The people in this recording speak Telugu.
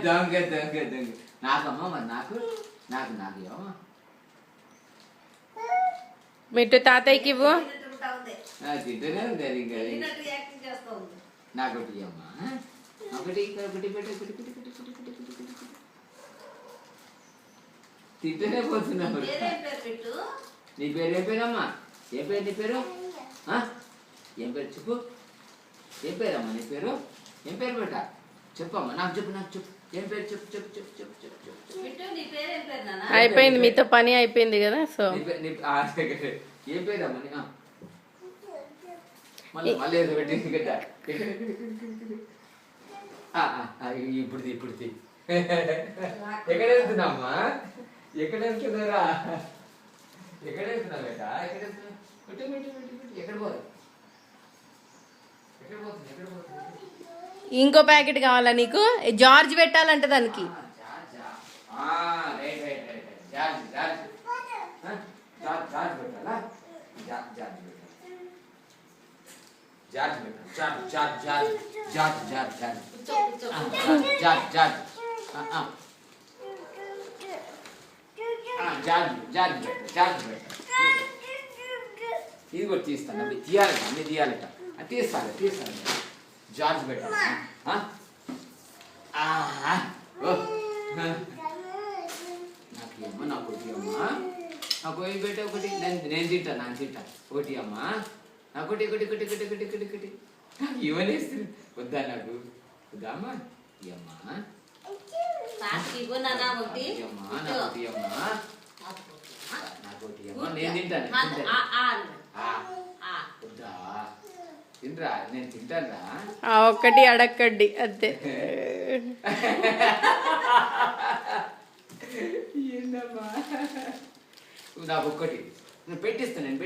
దొంగ దొంగ దొంగ నాకమ్మా మరి నాకు నాకు నాకు ఏమో మిట్టు తాతయ్యకి ఇవ్వు. తింటూనే ఉంది ఇంకా నాకు ఒకటి అమ్మా ఒకటి ఒకటి పెట్ట ఒకటి ఒకటి ఒకటి ఒకటి ఒకటి ఒకటి తింటూనే పోతున్నావు. నీ పేరు ఏం పేరమ్మా? ఏం పేరు నీ పేరు? ఏం పేరు చెప్పు. ఏం పేరమ్మా నీ పేరు? ఏం పేరు పెట్ట చెప్పమ్మా. నాకు చెప్పు నాకు చెప్పు ఏం పేరు చెప్పు చెప్పు చెప్పు చెప్పు చెప్పు చెప్పు. అయిపోయింది మీతో పని అయిపోయింది కదా. సో ఏం పేరమ్మా? మళ్ళీ మళ్ళీ ఏదో పెట్టింది కదా. ఇప్పుడు ఇప్పుడు ఎక్కడ వెళ్తున్నామ్మా? ఎక్కడ వెళ్తున్నారా? ఎక్కడ వెళ్తున్నావు బేట? ఎక్కడ వెళ్తున్నావు? ఎక్కడ పోదు? ఎక్కడ పోతుంది? ఎక్కడ పోతుంది? ఇంకో ప్యాకెట్ కావాలా నీకు? జార్జ్ పెట్టాలంటే దానికి. Right right right George George George పెట్టాలా? జార్జ్ జార్జ్ పెట్టాలి. జార్జ్ పెట్టాలి. George George George George George George George George George పెట్టాలి. జార్జ్ పెట్టాలి. ఇది కూడా తీస్తాను. అవి తీయాలట అన్ని తీయాలట. అది తీస్తాను తీస్తాను. జార్జ్ పెట్టాలి. నాకు అమ్మ నాకు ఒకటి అమ్మా. నాకు ఏం పెట్టా ఒకటి నేను తింటా నాకు తింటా ఒకటి అమ్మా. నాకు ఒకటి ఒకటి ఒకటి ఒకటి ఒకటి ఒకటి ఒకటి నాకు ఇవ్వనేస్తుంది. వద్దా నాకు వద్దా అమ్మా? అమ్మా నేను తింటాను. వద్దా తినరా? నేను తింటారా? ఒక్కటి అడక్కడ్డి అంతే. ఏందమ్మా నాకు ఒక్కటి పెట్టిస్తాను నేను.